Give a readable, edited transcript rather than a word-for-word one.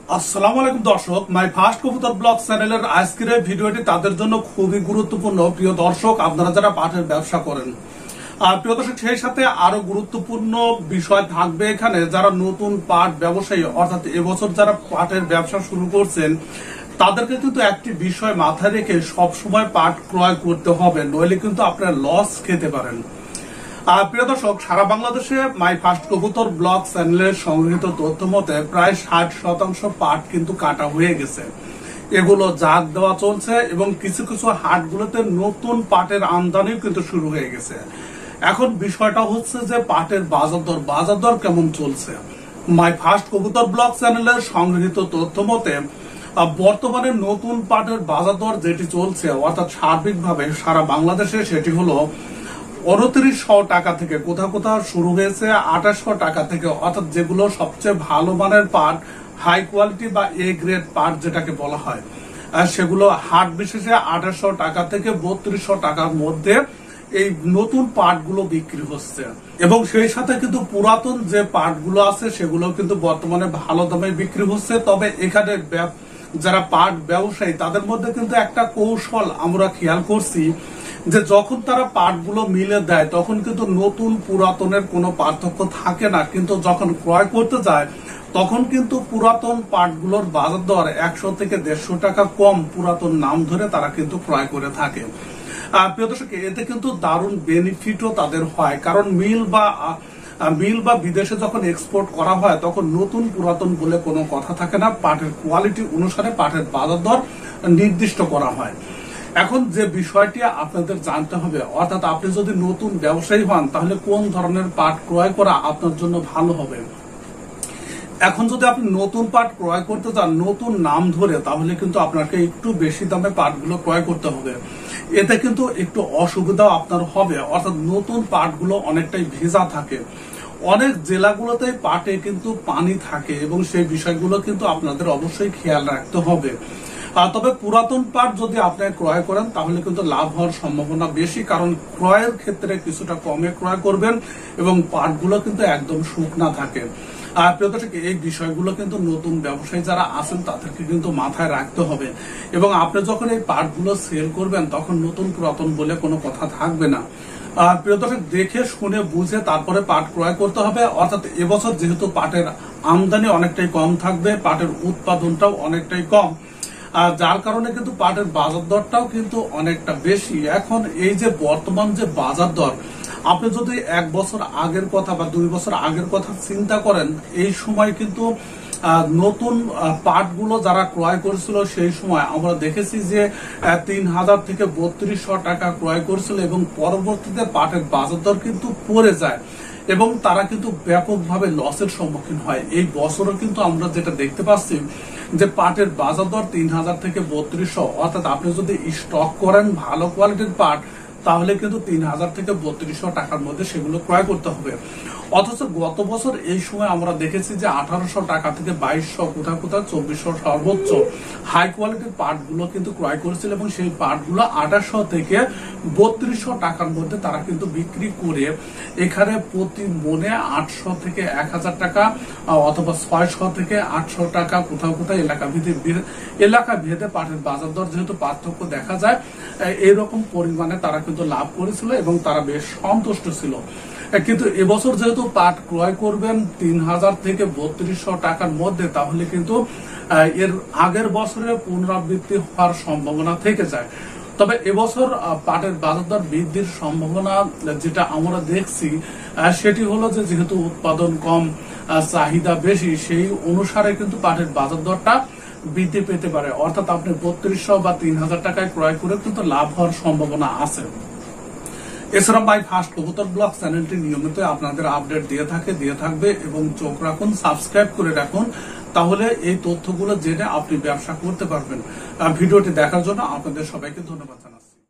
আসসালামু আলাইকুম দর্শক, মাই ফার্স্ট কবুতর ব্লগ চ্যানেলের আজকের এই ভিডিওটি তাদের জন্য খুবই গুরুত্বপূর্ণ। প্রিয় দর্শক, আপনারা যারা পাটের ব্যবসা করেন, আর প্রিয় দর্শক, সেই সাথে আরো গুরুত্বপূর্ণ বিষয় থাকবে এখানে। যারা নতুন পাট ব্যবসায়ী, অর্থাৎ এবছর যারা পাটের ব্যবসা শুরু করছেন, তাদেরকে কিন্তু একটি বিষয় মাথায় রেখে সবসময় পাট ক্রয় করতে হবে, নইলে কিন্তু আপনারা লস খেতে পারেন। প্রিয় দর্শক, সারা বাংলাদেশে মাই ফার্স্ট কবুতর ব্লগ চ্যানেলের সংগৃহীত তথ্য মতে প্রায় 60% পাট কিন্তু কাটা হয়ে গেছে। এগুলো জাগ দেওয়া চলছে এবং কিছু কিছু হাটগুলোতে নতুন পাটের আমদানিও কিন্তু শুরু হয়ে গেছে। এখন বিষয়টা হচ্ছে যে পাটের বাজার দর কেমন চলছে। মাই ফার্স্ট কবুতর ব্লগ চ্যানেলের সংগৃহীত তথ্য মতে বর্তমানে নতুন পাটের বাজার দর যেটি চলছে, অর্থাৎ সার্বিকভাবে সারা বাংলাদেশে, সেটি হলো 2900 টাকা থেকে, কোথাও কোথাও শুরু হয়েছে 2800 টাকা থেকে, অর্থাৎ যেগুলো সবচেয়ে ভালো মানের পাট, হাই কোয়ালিটি বা এ গ্রেড পাট যেটাকে বলা হয়, সেগুলো হাট বিশেষে 2800 টাকা থেকে 3200 টাকার মধ্যে এই নতুন পাটগুলো বিক্রি হচ্ছে। এবং সেই সাথে কিন্তু পুরাতন যে পাটগুলো আছে সেগুলো কিন্তু বর্তমানে ভালো দামে বিক্রি হচ্ছে। তবে এখানে যারা পাট ব্যবসায়ী, তাদের মধ্যে কিন্তু একটা কৌশল আমরা খেয়াল করছি যে যখন তারা পাটগুলো মিলে দেয় তখন কিন্তু নতুন পুরাতনের কোনো পার্থক্য থাকে না, কিন্তু যখন ক্রয় করতে যায় তখন কিন্তু পুরাতন পাটগুলোর বাজার দর 100 থেকে 150 টাকা কম পুরাতন নাম ধরে তারা কিন্তু ক্রয় করে থাকে। প্রিয় দর্শক, এতে কিন্তু দারুণ বেনিফিটও তাদের হয়, কারণ মিল বা বিদেশে যখন এক্সপোর্ট করা হয় তখন নতুন পুরাতন বলে কোনো কথা থাকে না, পাটের কোয়ালিটি অনুসারে পাটের বাজার দর নির্দিষ্ট করা হয়। এখন যে বিষয়টি আপনাদের জানতে হবে, অর্থাৎ আপনি যদি নতুন ব্যবসায়ী হন তাহলে কোন ধরনের পাট ক্রয় করা আপনার জন্য ভালো হবে। এখন যদি আপনি নতুন পাট ক্রয় করতে চান নতুন নাম ধরে, তাহলে কিন্তু আপনাকে একটু বেশি দামে পাটগুলো ক্রয় করতে হবে। এতে কিন্তু একটু অসুবিধাও আপনার হবে, অর্থাৎ নতুন পাটগুলো অনেকটাই ভেজা থাকে। অনেক জেলাগুলোতে পাটে কিন্তু পানি থাকে এবং সেই বিষয়গুলো কিন্তু আপনাদের অবশ্যই খেয়াল রাখতে হবে। তবে পুরাতন পাট যদি আপনি ক্রয় করেন তাহলে কিন্তু লাভ হওয়ার সম্ভাবনা বেশি, কারণ ক্রয়ের ক্ষেত্রে কিছুটা কমে ক্রয় করবেন এবং পাটগুলো কিন্তু একদম শুকনা থাকে। প্রিয় দর্শক, এই বিষয়গুলো কিন্তু নতুন ব্যবসায়ী যারা আছেন তাদেরকে কিন্তু মাথায় রাখতে হবে। এবং আপনি যখন এই পাটগুলো সেল করবেন তখন নতুন পুরাতন বলে কোনো কথা থাকবে না। প্রিয় দর্শক, দেখে শুনে বুঝে তারপরে পাট ক্রয় করতে হবে। অর্থাৎ এবছর যেহেতু পাটের আমদানি অনেকটাই কম থাকবে, পাটের উৎপাদনটাও অনেকটাই কম, যার কারণে কিন্তু পাটের বাজার দরটাও কিন্তু অনেকটা বেশি। এখন এই যে বর্তমান যে বাজার দর, আপনি যদি 1 বছর আগের কথা বা 2 বছর আগের কথা চিন্তা করেন, এই সময় কিন্তু নতুন পাটগুলো যারা ক্রয় করেছিল সেই সময় আমরা দেখেছি যে 3000 থেকে 3200 টাকা ক্রয় করেছিল এবং পরবর্তীতে পাটের বাজার দর কিন্তু পড়ে যায় এবং তারা কিন্তু ব্যাপকভাবে লসের সম্মুখীন হয়। এই বছরও কিন্তু আমরা যেটা দেখতে পাচ্ছি যে পাটের বাজার দর 3000 থেকে 3200, অর্থাৎ আপনি যদি স্টক করেন ভালো কোয়ালিটির পাট তাহলে কিন্তু 3000 থেকে 3200 টাকার মধ্যে সেগুলো ক্রয় করতে হবে। অথচ গত বছর এই সময় আমরা দেখেছি যে 1800 টাকা থেকে 2200, কোথাও কোথাও 2400 সর্বোচ্চ হাই কোয়ালিটির পাটগুলো কিন্তু ক্রয় করেছিল এবং সেই পাটগুলো 2800 থেকে 3200 টাকার মধ্যে তারা কিন্তু বিক্রি করে এখানে প্রতি মনে 800 থেকে 1000 টাকা অথবা 600 থেকে 800 টাকা, কোথাও কোথাও এলাকা ভেদে পাটের বাজার দর যেহেতু পার্থক্য দেখা যায়, এইরকম পরিমাণে তারা কিন্তু লাভ করেছিল এবং তারা বেশ সন্তুষ্ট ছিল। কিন্তু এবছর যেহেতু পাট ক্রয় করবেন 3000 থেকে 3200 টাকার মধ্যে, তাহলে কিন্তু এর আগের বছরের পুনরাবৃত্তি হওয়ার সম্ভাবনা থেকে যায়। তবে এবছর পাটের বাজার দর বৃদ্ধির সম্ভাবনা যেটা আমরা দেখছি সেটি হলো যে যেহেতু উৎপাদন কম, চাহিদা বেশি, সেই অনুসারে কিন্তু পাটের বাজার দরটা বৃদ্ধি পেতে পারে। অর্থাৎ আপনি 3200 বা 3000 টাকায় ক্রয় করে কিন্তু লাভ হওয়ার সম্ভাবনা আছে। এছাড়া মাই ফার্স্ট কবুতর ব্লগ চ্যানেলটি নিয়মিত আপনাদের আপডেট দিয়ে থাকবে এবং চোখ রাখুন, সাবস্ক্রাইব করে রাখুন, তাহলে এই তথ্যগুলো জেনে আপনি ব্যবসা করতে পারবেন। ভিডিওটি দেখার জন্য আপনাদের সবাইকে ধন্যবাদ জানাচ্ছি।